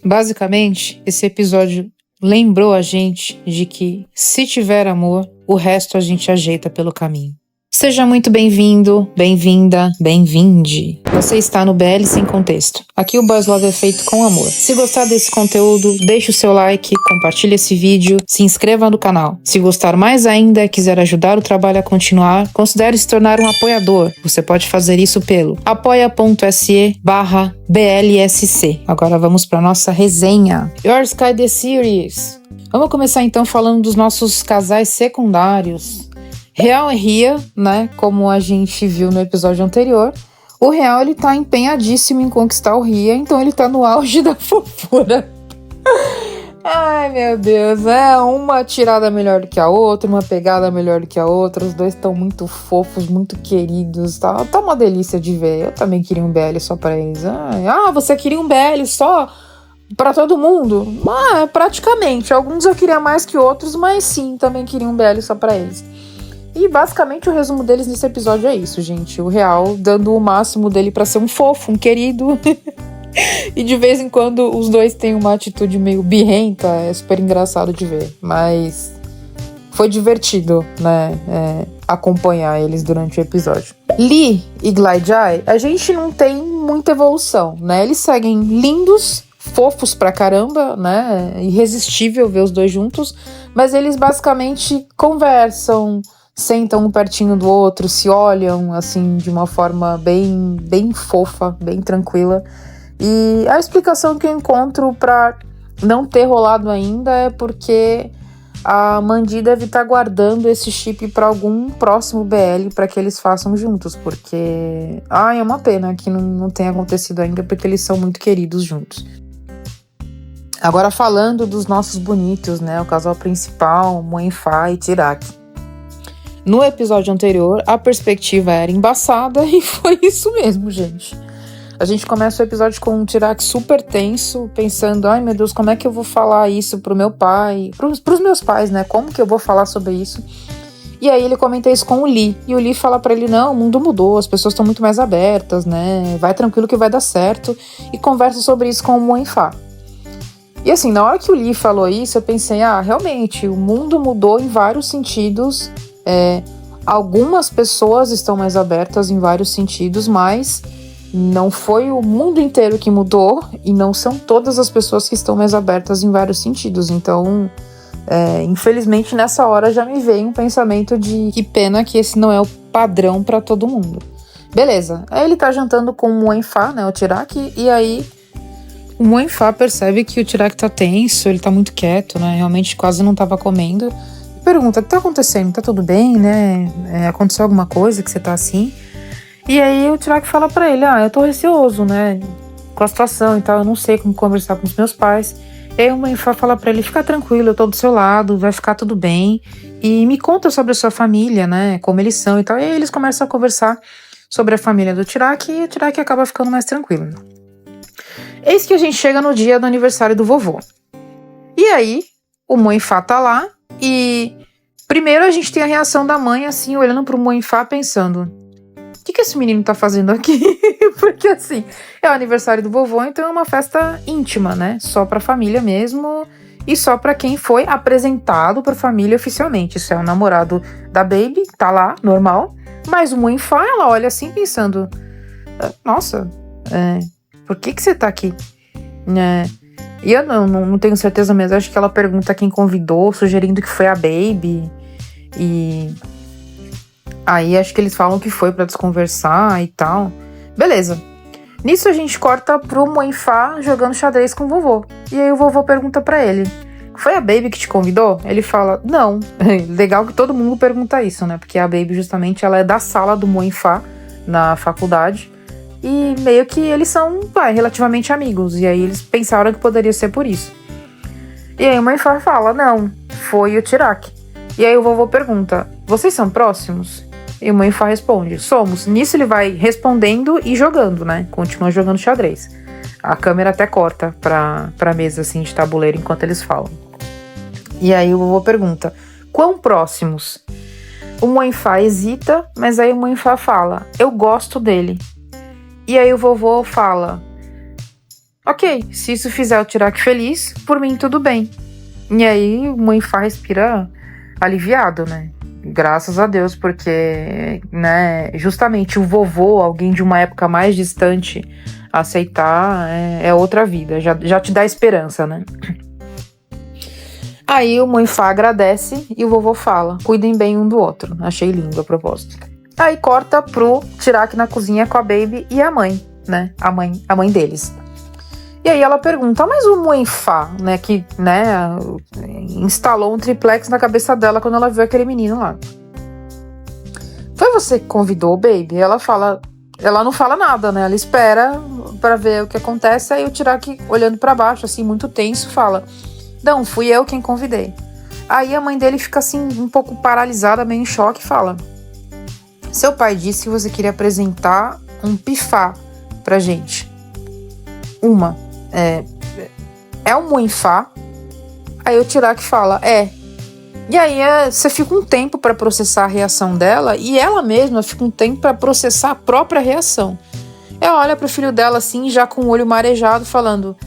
Basicamente, esse episódio lembrou a gente de que, se tiver amor, o resto a gente ajeita pelo caminho. Seja muito bem-vindo, bem-vinda, bem-vinde. Você está no BL Sem Contexto. Aqui o Boys Love é feito com amor. Se gostar desse conteúdo, deixe o seu like, compartilhe esse vídeo, se inscreva no canal. Se gostar mais ainda e quiser ajudar o trabalho a continuar, considere se tornar um apoiador. Você pode fazer isso pelo apoia.se/BLSC. Agora vamos para nossa resenha. Your Sky The Series. Vamos começar então falando dos nossos casais secundários. Real e Ria, né, como a gente viu no episódio anterior, o Real ele tá empenhadíssimo em conquistar o Ria, então ele tá no auge da fofura. Ai meu Deus, é uma tirada melhor do que a outra, uma pegada melhor do que a outra, os dois estão muito fofos, muito queridos, tá uma delícia de ver. Eu também queria um BL só pra eles. Você queria um BL só pra todo mundo? Praticamente, alguns eu queria mais que outros, mas sim, também queria um BL só pra eles. E basicamente o resumo deles nesse episódio é isso, gente. O Real dando o máximo dele pra ser um fofo, um querido. E de vez em quando os dois têm uma atitude meio birrenta, é super engraçado de ver. Mas foi divertido, né, acompanhar eles durante o episódio. Lee e Glide-Eye, a gente não tem muita evolução, né? Eles seguem lindos, fofos pra caramba, né? Irresistível ver os dois juntos. Mas eles basicamente conversam, sentam um pertinho do outro, se olham, assim, de uma forma bem fofa, bem tranquila. E a explicação que eu encontro pra não ter rolado ainda é porque a Mandy deve estar guardando esse chip pra algum próximo BL pra que eles façam juntos, porque é uma pena que não tenha acontecido ainda, porque eles são muito queridos juntos. Agora falando dos nossos bonitos, né, o casal principal, Moenfa e Tiraki. No episódio anterior, a perspectiva era embaçada e foi isso mesmo, gente. A gente começa o episódio com um Tiraki super tenso, pensando, ai meu Deus, como é que eu vou falar isso pro meu pai, pros meus pais, né? Como que eu vou falar sobre isso? E aí ele comenta isso com o Lee, e o Lee fala pra ele, não, o mundo mudou, as pessoas estão muito mais abertas, né? Vai tranquilo que vai dar certo, e conversa sobre isso com o Moenfa. E assim, na hora que o Lee falou isso, eu pensei, realmente, o mundo mudou em vários sentidos. Algumas pessoas estão mais abertas em vários sentidos, mas não foi o mundo inteiro que mudou e não são todas as pessoas que estão mais abertas em vários sentidos. Então, infelizmente, nessa hora já me veio um pensamento de que pena que esse não é o padrão para todo mundo. Beleza, aí ele tá jantando com o Moenfa, né, o Tiraki, e aí o Moenfa percebe que o Tiraki tá tenso, ele tá muito quieto, né, realmente quase não tava comendo. Pergunta, o que tá acontecendo? Tá tudo bem, né? Aconteceu alguma coisa que você tá assim? E aí o Tiraki fala pra ele, eu tô receoso, né? Com a situação e tal, eu não sei como conversar com os meus pais. E aí o Moenfa fala pra ele, fica tranquilo, eu tô do seu lado, vai ficar tudo bem. E me conta sobre a sua família, né? Como eles são e tal. E aí eles começam a conversar sobre a família do Tiraki e o Tiraki acaba ficando mais tranquilo. Eis que a gente chega no dia do aniversário do vovô. E aí o Moenfa tá lá. E primeiro a gente tem a reação da mãe, assim, olhando pro Moenfa, pensando, o que esse menino tá fazendo aqui? Porque, assim, é o aniversário do vovô, então é uma festa íntima, né? Só pra família mesmo e só pra quem foi apresentado pra família oficialmente. Isso é o namorado da Baby, tá lá, normal. Mas o Moenfa, ela olha assim, pensando, nossa, por que você tá aqui? E eu não tenho certeza mesmo, acho que ela pergunta quem convidou, sugerindo que foi a Baby. E aí acho que eles falam que foi pra desconversar e tal. Beleza. Nisso a gente corta pro Moenfa jogando xadrez com o vovô. E aí o vovô pergunta pra ele, foi a Baby que te convidou? Ele fala, não. Legal que todo mundo pergunta isso, né? Porque a Baby justamente ela é da sala do Moenfa na faculdade. E meio que eles são, relativamente amigos. E aí eles pensaram que poderia ser por isso. E aí o Moenfa fala, não, foi o Tiraki. E aí o vovô pergunta, vocês são próximos? E o Moenfa responde, somos. Nisso ele vai respondendo e jogando, né? Continua jogando xadrez. A câmera até corta pra mesa assim de tabuleiro enquanto eles falam. E aí o vovô pergunta, quão próximos? O Moenfa hesita, mas aí o Moenfa fala, eu gosto dele. E aí o vovô fala, Ok, se isso fizer o Tiraki feliz, por mim tudo bem. E aí o Moinfá respira aliviado, né? Graças a Deus, porque, né, justamente o vovô, alguém de uma época mais distante, aceitar é outra vida, já te dá esperança, né? Aí o Moinfá agradece e o vovô fala: cuidem bem um do outro. Achei lindo a proposta. Aí corta pro Tiraki na cozinha com a Baby e a mãe, né? A mãe deles. E aí ela pergunta: mas o Moinfá, né, que, né, instalou um triplex na cabeça dela quando ela viu aquele menino lá. Foi você que convidou o Baby? Ela não fala nada, né? Ela espera pra ver o que acontece. Aí o Tiraki, olhando pra baixo, assim, muito tenso, fala: não, fui eu quem convidei. Aí a mãe dele fica assim, um pouco paralisada, meio em choque, e fala: seu pai disse que você queria apresentar um pifá pra gente. É um Moinfá? Aí o Tiraki fala: é. E aí você fica um tempo pra processar a reação dela, e ela mesma fica um tempo pra processar a própria reação. Ela olha pro filho dela assim, já com o olho marejado, falando: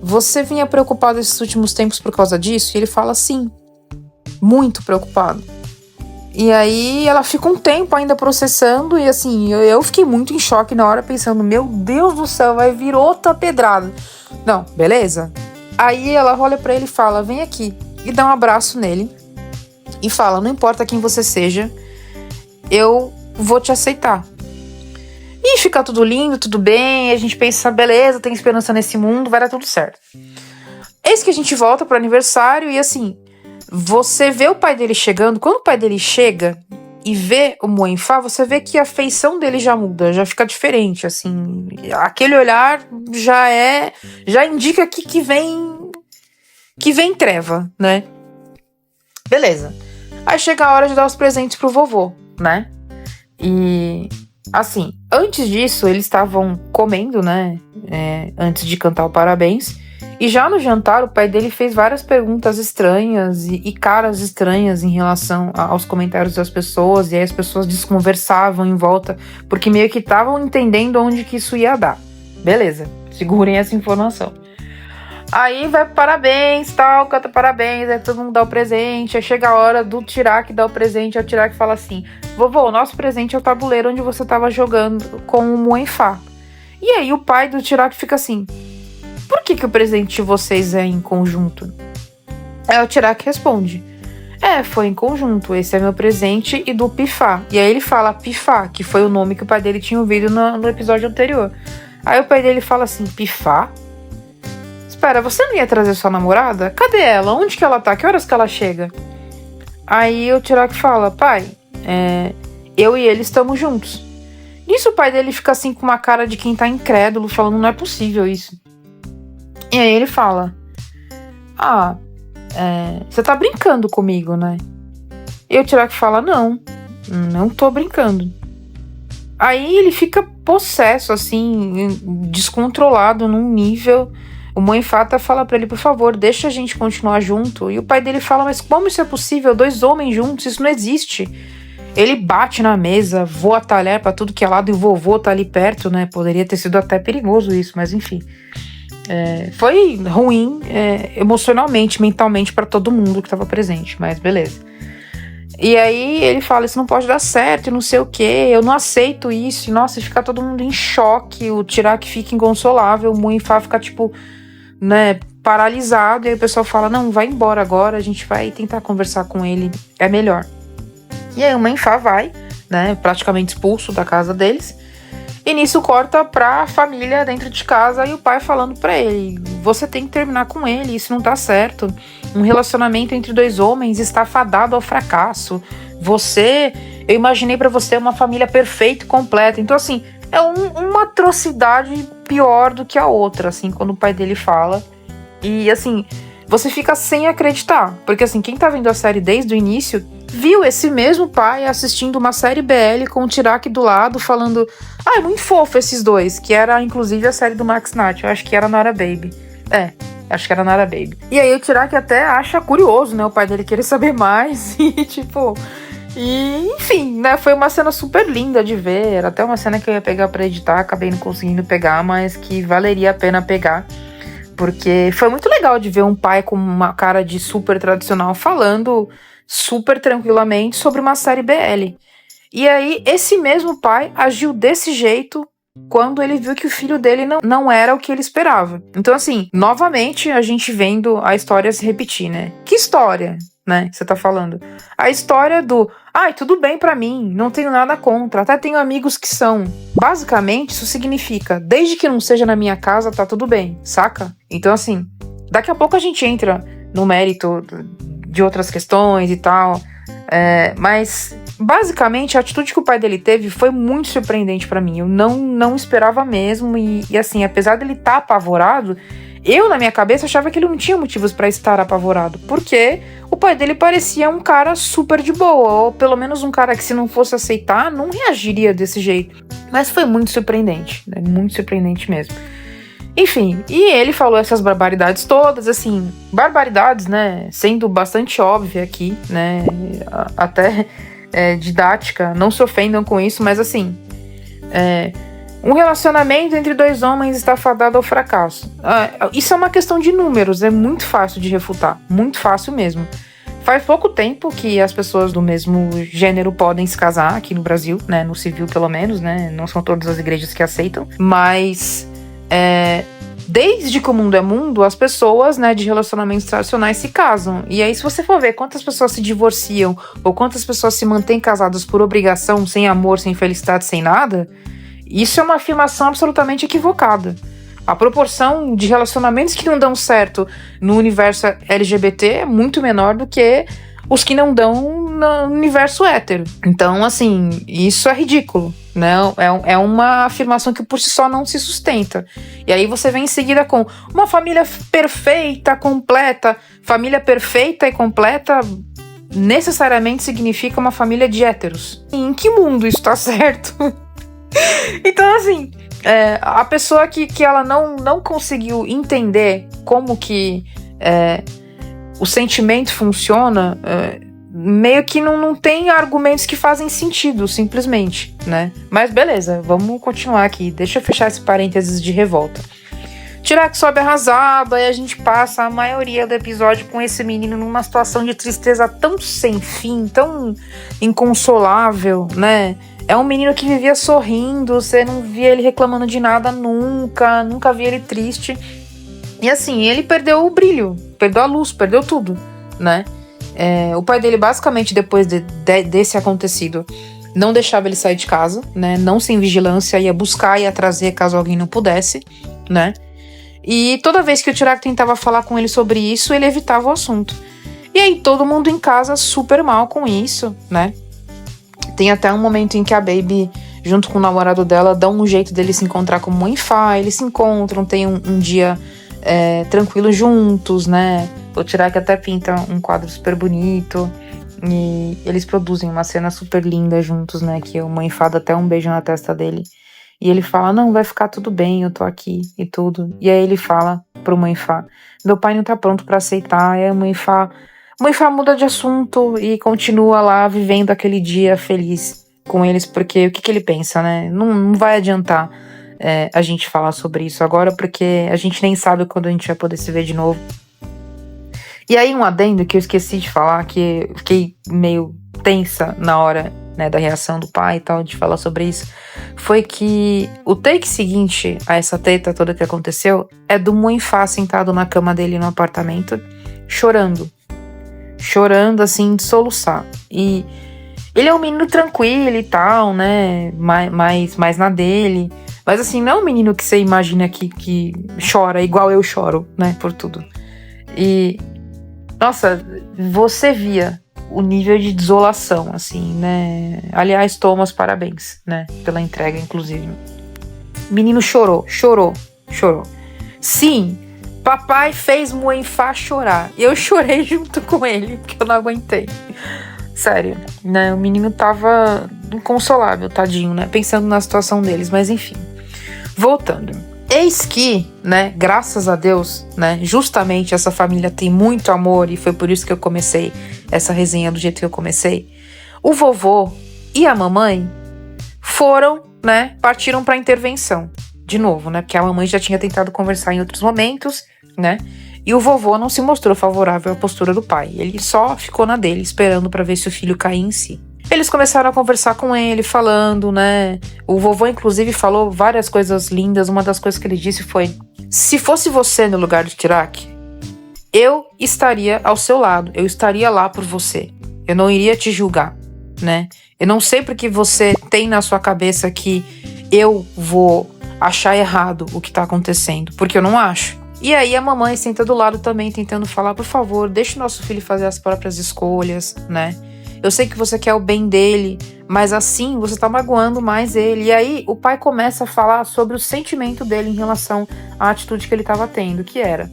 você vinha preocupado esses últimos tempos por causa disso? E ele fala: sim, muito preocupado. E aí ela fica um tempo ainda processando, e assim, eu fiquei muito em choque na hora, pensando: meu Deus do céu, vai vir outra pedrada. Não, beleza? Aí ela olha pra ele e fala: vem aqui, e dá um abraço nele e fala: não importa quem você seja, eu vou te aceitar. E fica tudo lindo, tudo bem, a gente pensa: beleza, tem esperança nesse mundo, vai dar tudo certo. Eis que a gente volta pro aniversário e assim, você vê o pai dele chegando. Quando o pai dele chega e vê o Moinfá, você vê que a feição dele já muda, já fica diferente, assim. Aquele olhar já indica que vem treva, né? Beleza. Aí chega a hora de dar os presentes pro vovô, né? E assim, antes disso, eles estavam comendo, né? Antes de cantar o parabéns. E já no jantar, o pai dele fez várias perguntas estranhas e caras estranhas em relação aos comentários das pessoas. E aí as pessoas desconversavam em volta, porque meio que estavam entendendo onde que isso ia dar. Beleza, segurem essa informação. Aí vai parabéns, tal, canta parabéns, aí todo mundo dá o presente. Aí chega a hora do Tiraki dar o presente. Aí o Tiraki fala assim: vovô, o nosso presente é o tabuleiro onde você tava jogando com o Moinfá. E aí o pai do Tiraki fica assim: por que o presente de vocês é em conjunto? Aí o Tiraki responde: foi em conjunto, esse é meu presente e do Pifá. E aí ele fala Pifá, que foi o nome que o pai dele tinha ouvido no episódio anterior. Aí o pai dele fala assim: Pifá? Espera, você não ia trazer sua namorada? Cadê ela? Onde que ela tá? Que horas que ela chega? Aí o Tiraki fala: pai, eu e ele estamos juntos. Nisso o pai dele fica assim com uma cara de quem tá incrédulo, falando: não é possível isso. E aí ele fala: você tá brincando comigo, né? E o Tiraki fala: não tô brincando. Aí ele fica possesso, assim, descontrolado num nível. O Moinfá fala pra ele: por favor, deixa a gente continuar junto. E o pai dele fala: mas como isso é possível? 2 homens juntos, isso não existe. Ele bate na mesa, voa talher pra tudo que é lado, e o vovô tá ali perto, né? Poderia ter sido até perigoso isso, mas enfim. Foi ruim emocionalmente, mentalmente pra todo mundo que tava presente, mas beleza. E aí ele fala: isso não pode dar certo e não sei o que, eu não aceito isso. E, nossa, fica todo mundo em choque, o Tiraki fica inconsolável, o Moinfá fica tipo, né, paralisado. E aí o pessoal fala: não, vai embora agora, a gente vai tentar conversar com ele, é melhor. E aí o Moinfá vai, né, praticamente expulso da casa deles. E nisso corta pra família dentro de casa e o pai falando pra ele: você tem que terminar com ele, isso não tá certo. Um relacionamento entre 2 homens está fadado ao fracasso. Eu imaginei pra você uma família perfeita e completa. Então assim, é uma atrocidade pior do que a outra, assim, quando o pai dele fala. E assim, você fica sem acreditar, porque assim, quem tá vendo a série desde o início viu esse mesmo pai assistindo uma série BL com o Tiraki do lado, falando: é muito fofo esses dois, que era inclusive a série do Max Nath, eu acho que era Nara Baby. Acho que era Nara Baby. E aí o Tiraki até acha curioso, né, o pai dele querer saber mais e tipo, E, enfim, né, foi uma cena super linda de ver. Era até uma cena que eu ia pegar pra editar, acabei não conseguindo pegar, mas que valeria a pena pegar. Porque foi muito legal de ver um pai com uma cara de super tradicional falando super tranquilamente sobre uma série BL. E aí, esse mesmo pai agiu desse jeito quando ele viu que o filho dele não era o que ele esperava. Então, assim, novamente a gente vendo a história se repetir, né? Que história, né? Você tá falando? A história do, ai, tudo bem pra mim, não tenho nada contra, até tenho amigos que são. Basicamente, isso significa, desde que não seja na minha casa, tá tudo bem, saca? Então, assim, daqui a pouco a gente entra no mérito de outras questões e tal, mas basicamente a atitude que o pai dele teve foi muito surpreendente pra mim. Eu não esperava mesmo e assim, apesar dele estar apavorado, eu na minha cabeça achava que ele não tinha motivos pra estar apavorado, porque o pai dele parecia um cara super de boa, ou pelo menos um cara que, se não fosse aceitar, não reagiria desse jeito. Mas foi muito surpreendente, né? Muito surpreendente mesmo. Enfim, e ele falou essas barbaridades todas, assim, barbaridades, né, sendo bastante óbvia aqui, né, até didática, não se ofendam com isso, mas assim, um relacionamento entre dois homens está fadado ao fracasso. Isso é uma questão de números, é muito fácil de refutar, muito fácil mesmo. Faz pouco tempo que as pessoas do mesmo gênero podem se casar aqui no Brasil, né, no civil pelo menos, né, não são todas as igrejas que aceitam, mas desde que o mundo é mundo, as pessoas, né, de relacionamentos tradicionais se casam. E aí, se você for ver quantas pessoas se divorciam ou quantas pessoas se mantêm casadas por obrigação, sem amor, sem felicidade, sem nada, isso é uma afirmação absolutamente equivocada. A proporção de relacionamentos que não dão certo no universo LGBT é muito menor do que os que não dão no universo hétero. Então, assim, isso é ridículo, né? É uma afirmação que por si só não se sustenta. E aí você vem em seguida com uma família perfeita, completa. Família perfeita e completa necessariamente significa uma família de héteros. E em que mundo isso tá certo? Então, assim, a pessoa que ela não conseguiu entender como que o sentimento funciona, meio que não tem argumentos que fazem sentido, simplesmente, né? Mas beleza, vamos continuar aqui. Deixa eu fechar esse parênteses de revolta. Tirac sobe arrasado, aí a gente passa a maioria do episódio com esse menino numa situação de tristeza tão sem fim, tão inconsolável, né? É um menino que vivia sorrindo, você não via ele reclamando de nada nunca via ele triste. E assim, ele perdeu o brilho, perdeu a luz, perdeu tudo, né? O pai dele, basicamente, depois desse acontecido, não deixava ele sair de casa, né? Não sem vigilância, ia buscar, ia trazer caso alguém não pudesse, né? E toda vez que o Tirac tentava falar com ele sobre isso, ele evitava o assunto. E aí todo mundo em casa super mal com isso, né? Tem até um momento em que a Baby, junto com o namorado dela, dá um jeito dele se encontrar com o Moinfá, eles se encontram, tem um dia tranquilo juntos, né? O Tirac até pinta um quadro super bonito e eles produzem uma cena super linda juntos, né? Que o Moinfá dá até um beijo na testa dele. E ele fala, não, vai ficar tudo bem, eu tô aqui e tudo. E aí ele fala pro Moinfá, meu pai não tá pronto pra aceitar. E aí o Moinfá muda de assunto e continua lá vivendo aquele dia feliz com eles, porque o que ele pensa, né? Não vai adiantar a gente falar sobre isso agora, porque a gente nem sabe quando a gente vai poder se ver de novo. E aí um adendo que eu esqueci de falar, que eu fiquei meio tensa na hora, né, da reação do pai e tal, de falar sobre isso, foi que o take seguinte a essa treta toda que aconteceu é do Moinfá sentado na cama dele no apartamento, chorando assim, de soluçar. E ele é um menino tranquilo e tal, né, mais na dele, mas assim, não é um menino que você imagina que chora igual eu choro, né, por tudo. E nossa, você via o nível de desolação, assim, né? Aliás, Thomas, parabéns, né? Pela entrega, inclusive. O menino chorou. Sim, papai fez Moinfá chorar. Eu chorei junto com ele, porque eu não aguentei. Sério, né? O menino tava inconsolável, tadinho, né? Pensando na situação deles, mas enfim. Voltando. Eis que, né, graças a Deus, né, justamente essa família tem muito amor e foi por isso que eu comecei essa resenha do jeito que eu comecei. O vovô e a mamãe foram, né, partiram para intervenção. De novo, né, porque a mamãe já tinha tentado conversar em outros momentos, né, e o vovô não se mostrou favorável à postura do pai. Ele só ficou na dele, esperando para ver se o filho caía em si. Eles começaram a conversar com ele, falando, né, o vovô inclusive falou várias coisas lindas. Uma das coisas que ele disse foi: se fosse você no lugar de Tiraque, eu estaria ao seu lado, eu estaria lá por você, eu não iria te julgar, né? Eu não sei porque você tem na sua cabeça que eu vou achar errado o que tá acontecendo, porque eu não acho. E aí a mamãe senta do lado também, tentando falar: por favor, deixe o nosso filho fazer as próprias escolhas, né? Eu sei que você quer o bem dele, mas assim você tá magoando mais ele. E aí o pai começa a falar sobre o sentimento dele em relação à atitude que ele tava tendo, que era: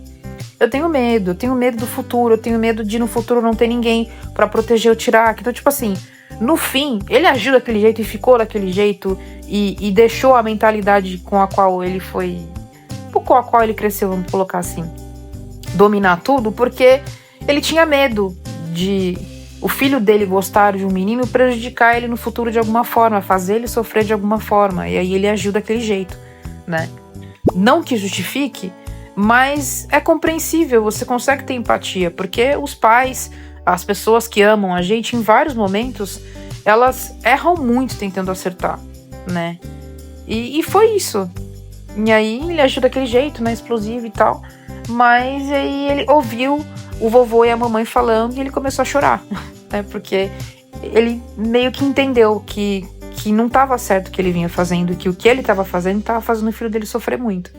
eu tenho medo do futuro, eu tenho medo de no futuro não ter ninguém pra proteger o Tiraque. Então, tipo assim, no fim, ele agiu daquele jeito e ficou daquele jeito e deixou a mentalidade com a qual ele foi, com a qual ele cresceu, vamos colocar assim, dominar tudo, porque ele tinha medo de o filho dele gostar de um menino e prejudicar ele no futuro de alguma forma, fazer ele sofrer de alguma forma. E aí ele agiu daquele jeito, né? Não que justifique, mas é compreensível, você consegue ter empatia, porque os pais, as pessoas que amam a gente, em vários momentos, elas erram muito tentando acertar, né? E foi isso. E aí ele agiu daquele jeito, né, explosivo e tal, mas aí ele ouviu o vovô e a mamãe falando e ele começou a chorar, né, porque ele meio que entendeu que não estava certo o que ele vinha fazendo, que o que ele estava fazendo estava fazendo o filho dele sofrer muito.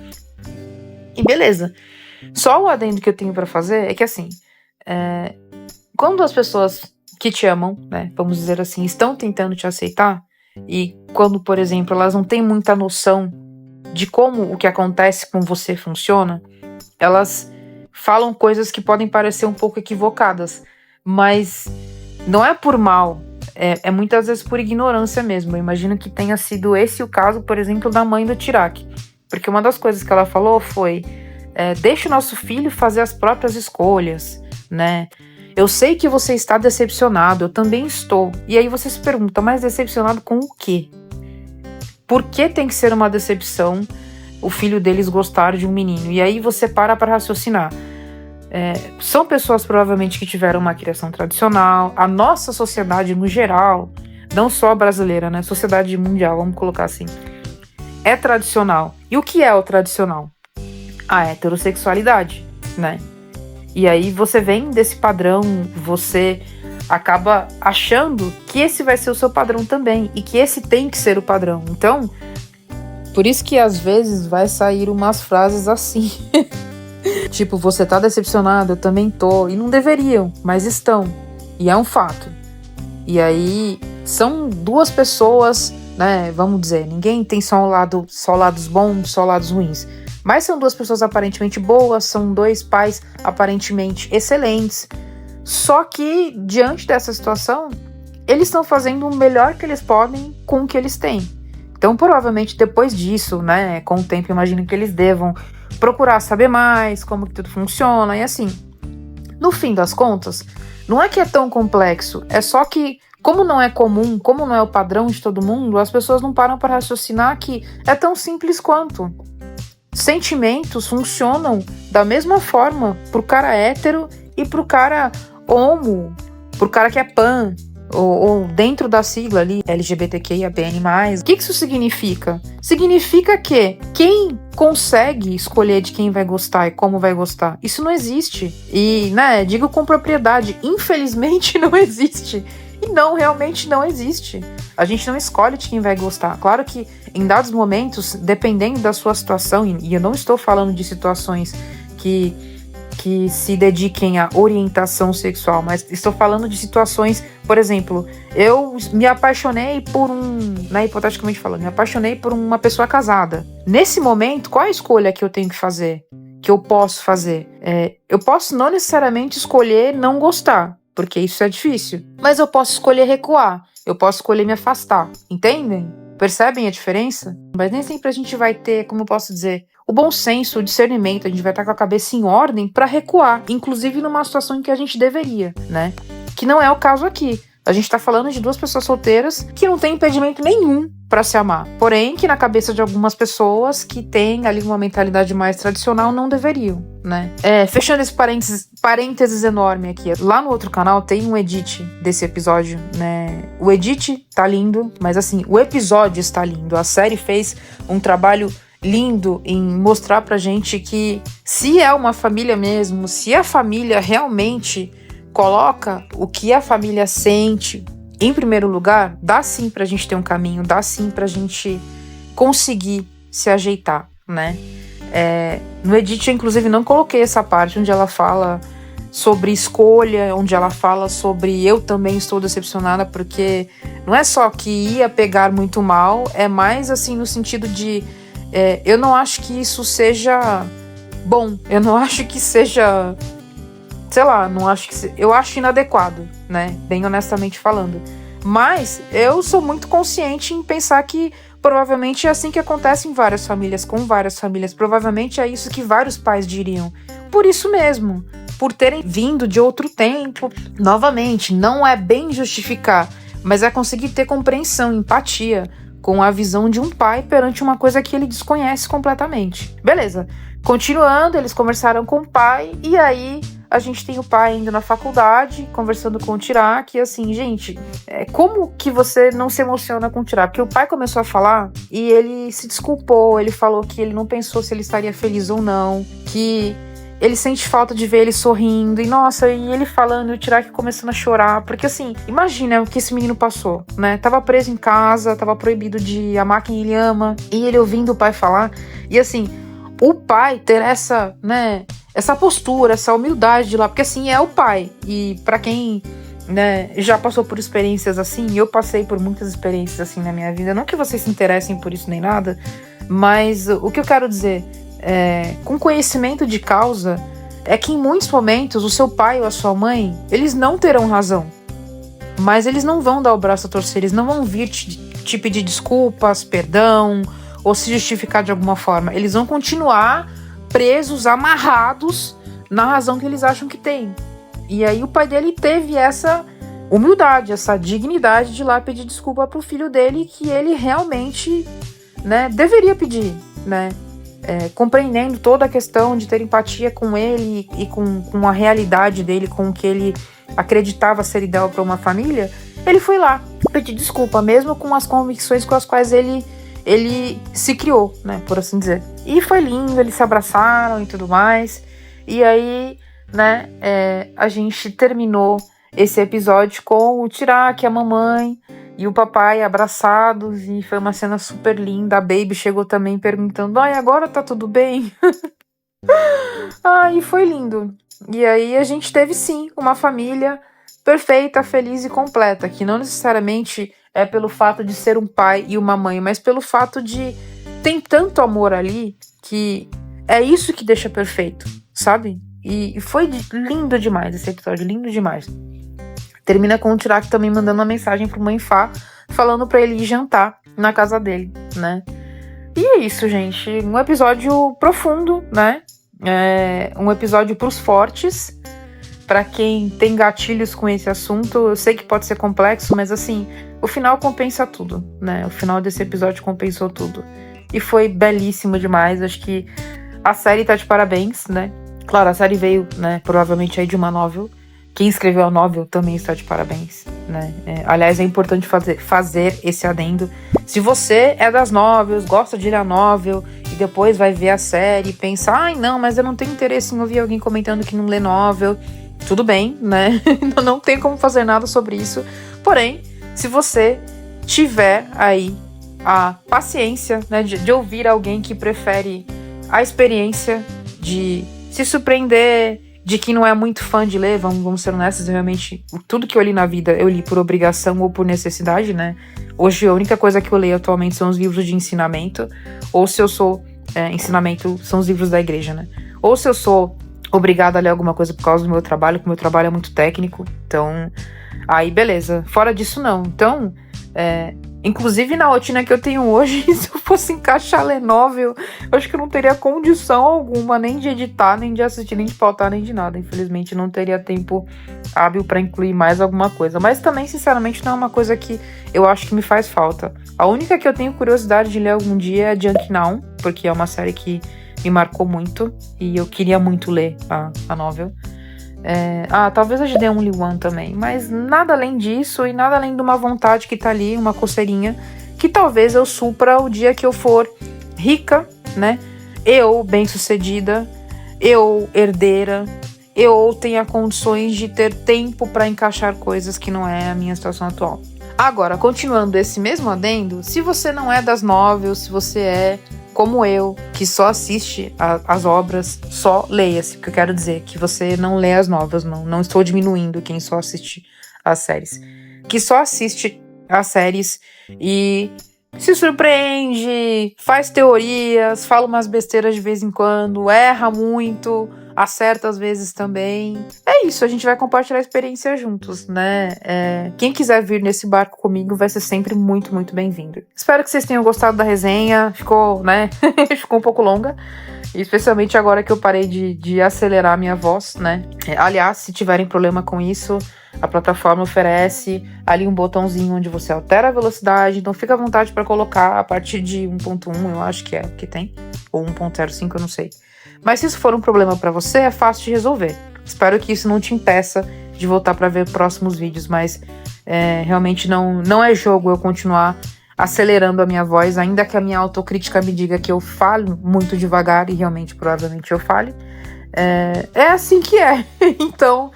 E beleza. Só o adendo que eu tenho pra fazer é que, assim, quando as pessoas que te amam, né, vamos dizer assim, estão tentando te aceitar, e quando, por exemplo, elas não têm muita noção de como o que acontece com você funciona, elas falam coisas que podem parecer um pouco equivocadas, mas não é por mal, é muitas vezes por ignorância mesmo. Eu imagino que tenha sido esse o caso, por exemplo, da mãe do Tiraque. Porque uma das coisas que ela falou foi: deixe o nosso filho fazer as próprias escolhas, né? Eu sei que você está decepcionado, eu também estou. E aí você se pergunta: mas decepcionado com o quê? Por que tem que ser uma decepção o filho deles gostar de um menino? E aí você para raciocinar. São pessoas provavelmente que tiveram uma criação tradicional. A nossa sociedade no geral, não só a brasileira, né? Sociedade mundial, vamos colocar assim, é tradicional. E o que é o tradicional? A heterossexualidade, né? E aí você vem desse padrão, você acaba achando que esse vai ser o seu padrão também, e que esse tem que ser o padrão. Então, por isso que às vezes vai sair umas frases assim. Tipo, você tá decepcionado, eu também tô. E não deveriam, mas estão. E é um fato. E aí, são duas pessoas, né, vamos dizer, ninguém tem só lados bons, só lados ruins. Mas são duas pessoas aparentemente boas, são dois pais aparentemente excelentes. Só que, diante dessa situação, eles estão fazendo o melhor que eles podem com o que eles têm. Então, provavelmente, depois disso, né, com o tempo, imagino que eles devam procurar saber mais como que tudo funciona e assim. No fim das contas, não é que é tão complexo, é só que, como não é comum, como não é o padrão de todo mundo, as pessoas não param para raciocinar que é tão simples quanto. Sentimentos funcionam da mesma forma pro cara hétero e pro cara homo, pro cara que é pan, ou dentro da sigla ali, LGBTQIAPN+. O que isso significa? Significa que quem consegue escolher de quem vai gostar e como vai gostar, isso não existe. E, né, digo com propriedade, infelizmente não existe. E não, realmente não existe. A gente não escolhe de quem vai gostar. Claro que em dados momentos, dependendo da sua situação, e eu não estou falando de situações que se dediquem à orientação sexual, mas estou falando de situações, por exemplo, eu me apaixonei por hipoteticamente falando, me apaixonei por uma pessoa casada. Nesse momento, qual é a escolha que eu tenho que fazer? Que eu posso fazer? Eu posso não necessariamente escolher não gostar, porque isso é difícil, mas eu posso escolher recuar, eu posso escolher me afastar, entendem? Percebem a diferença? Mas nem sempre a gente vai ter, como eu posso dizer, o bom senso, o discernimento, a gente vai estar com a cabeça em ordem para recuar, inclusive numa situação em que a gente deveria, né? Que não é o caso aqui. A gente tá falando de duas pessoas solteiras que não tem impedimento nenhum pra se amar. Porém, que na cabeça de algumas pessoas que têm ali uma mentalidade mais tradicional não deveriam, né? Fechando esse parênteses enorme aqui. Lá no outro canal tem um edit desse episódio, né? O edit tá lindo, mas assim, o episódio está lindo. A série fez um trabalho lindo em mostrar pra gente que se é uma família mesmo, se a família realmente coloca o que a família sente em primeiro lugar, dá sim pra gente ter um caminho, dá sim pra gente conseguir se ajeitar, né? No edit eu inclusive não coloquei essa parte onde ela fala sobre escolha, onde ela fala sobre eu também estou decepcionada, porque não é só que ia pegar muito mal, é mais assim no sentido de eu não acho que isso seja bom, eu não acho que seja, sei lá, eu acho inadequado, né, bem honestamente falando, mas eu sou muito consciente em pensar que provavelmente é assim que acontece em várias famílias, com várias famílias, provavelmente é isso que vários pais diriam, por isso mesmo, por terem vindo de outro tempo, novamente, não é bem justificar, mas é conseguir ter compreensão, empatia, com a visão de um pai perante uma coisa que ele desconhece completamente. Beleza, continuando, eles conversaram com o pai, e aí a gente tem o pai indo na faculdade, conversando com o Tirak, e assim, gente, como que você não se emociona com o Tirak? Porque o pai começou a falar, e ele se desculpou, ele falou que ele não pensou se ele estaria feliz ou não, que ele sente falta de ver ele sorrindo, e nossa, e ele falando, e o Tirak começando a chorar, porque assim, imagina o que esse menino passou, né? Tava preso em casa, tava proibido de amar quem ele ama, e ele ouvindo o pai falar, e assim, o pai ter essa, né, essa postura, essa humildade de lá, porque assim, é o pai, e pra quem, né, já passou por experiências assim, eu passei por muitas experiências assim na minha vida, não que vocês se interessem por isso nem nada, mas o que eu quero dizer com conhecimento de causa, é que em muitos momentos o seu pai ou a sua mãe, eles não terão razão, mas eles não vão dar o braço a torcer, eles não vão vir te pedir desculpas, perdão, ou se justificar de alguma forma, eles vão continuar presos, amarrados na razão que eles acham que tem. E aí o pai dele teve essa humildade, essa dignidade de ir lá pedir desculpa pro filho dele, que ele realmente, né, deveria pedir, né? Compreendendo toda a questão de ter empatia com ele e com a realidade dele, com o que ele acreditava ser ideal para uma família, ele foi lá pedir desculpa, mesmo com as convicções com as quais ele se criou, né, por assim dizer. E foi lindo, eles se abraçaram e tudo mais. E aí, né, a gente terminou esse episódio com o Tirak, a mamãe e o papai abraçados, e foi uma cena super linda. A Baby chegou também perguntando, ai, agora tá tudo bem? E foi lindo. E aí a gente teve sim uma família perfeita, feliz e completa, que não necessariamente é pelo fato de ser um pai e uma mãe, mas pelo fato de tem tanto amor ali, que é isso que deixa perfeito, sabe? E foi lindo demais esse episódio, lindo demais. Termina com o Tirak também mandando uma mensagem pro Mãe Fá, falando pra ele ir jantar na casa dele, né? E é isso, gente. Um episódio profundo, né? Um episódio pros fortes. Pra quem tem gatilhos com esse assunto, eu sei que pode ser complexo, mas assim, o final compensa tudo, né? O final desse episódio compensou tudo. E foi belíssimo demais. Acho que a série tá de parabéns, né? Claro, a série veio, né, provavelmente aí de uma novel. Quem escreveu a novel também está de parabéns, né? Aliás, é importante fazer esse adendo. Se você é das novels, gosta de ler a novel e depois vai ver a série e pensa, ai não, mas eu não tenho interesse em ouvir alguém comentando que não lê novel, tudo bem, né? Não tem como fazer nada sobre isso. Porém, se você tiver aí a paciência, né, de ouvir alguém que prefere a experiência de se surpreender, de que não é muito fã de ler, vamos ser honestos, realmente, tudo que eu li na vida, eu li por obrigação ou por necessidade, né? Hoje a única coisa que eu leio atualmente são os livros de ensinamento, ou se eu sou ensinamento, são os livros da igreja, né? Ou se eu sou obrigada a ler alguma coisa por causa do meu trabalho, porque o meu trabalho é muito técnico, então, aí beleza. Fora disso, não. Então, Inclusive, na rotina que eu tenho hoje, se eu fosse encaixar ler novel, eu acho que eu não teria condição alguma, nem de editar, nem de assistir, nem de pautar, nem de nada. Infelizmente, não teria tempo hábil para incluir mais alguma coisa. Mas também, sinceramente, não é uma coisa que eu acho que me faz falta. A única que eu tenho curiosidade de ler algum dia é Junk Now, porque é uma série que me marcou muito e eu queria muito ler a novel. Talvez a de The Only One também, mas nada além disso e nada além de uma vontade que tá ali, uma coceirinha, que talvez eu supra o dia que eu for rica, né? Eu bem-sucedida, eu herdeira, eu tenha condições de ter tempo para encaixar coisas que não é a minha situação atual. Agora, continuando esse mesmo adendo, se você não é das novels, se você é como eu, que só assiste as obras, só leia-se, porque eu quero dizer que você não lê as novas, não estou diminuindo quem só assiste as séries, que só assiste as séries e se surpreende, faz teorias, fala umas besteiras de vez em quando, erra muito, acerta às vezes também. É isso, a gente vai compartilhar a experiência juntos, né? Quem quiser vir nesse barco comigo vai ser sempre muito, muito bem-vindo. Espero que vocês tenham gostado da resenha. Ficou, né? Ficou um pouco longa. Especialmente agora que eu parei de acelerar a minha voz, né? Aliás, se tiverem problema com isso, a plataforma oferece ali um botãozinho onde você altera a velocidade, então fica à vontade para colocar a partir de 1.1, eu acho que tem, ou 1.05, eu não sei. Mas se isso for um problema para você, é fácil de resolver. Espero que isso não te impeça de voltar para ver próximos vídeos, mas realmente não é jogo eu continuar acelerando a minha voz, ainda que a minha autocrítica me diga que eu falo muito devagar, e realmente, provavelmente eu fale. É assim que é. Então,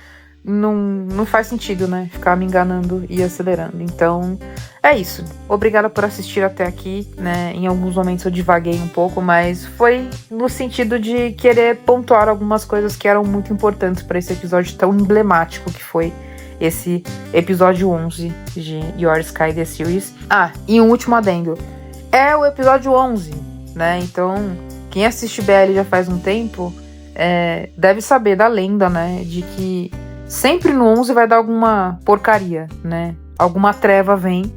não faz sentido, né? Ficar me enganando e acelerando. Então, é isso. Obrigada por assistir até aqui, né? Em alguns momentos eu divaguei um pouco, mas foi no sentido de querer pontuar algumas coisas que eram muito importantes para esse episódio tão emblemático que foi esse episódio 11 de Your Sky The Series. E um último adendo. É o episódio 11, né? Então, quem assiste BL já faz um tempo deve saber da lenda, né? De que sempre no 11 vai dar alguma porcaria, né? Alguma treva vem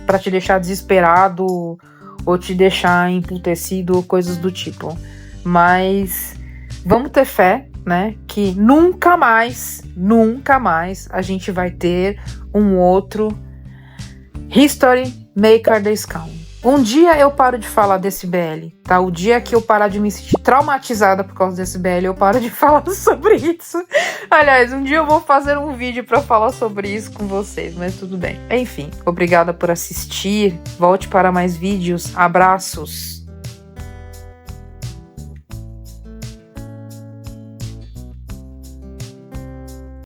pra te deixar desesperado ou te deixar emputecido ou coisas do tipo. Mas vamos ter fé, né? Que nunca mais a gente vai ter um outro History Maker The Scum. Um dia eu paro de falar desse BL, tá? O dia que eu parar de me sentir traumatizada por causa desse BL, eu paro de falar sobre isso. Aliás, um dia eu vou fazer um vídeo pra falar sobre isso com vocês, mas tudo bem. Enfim, obrigada por assistir. Volte para mais vídeos. Abraços.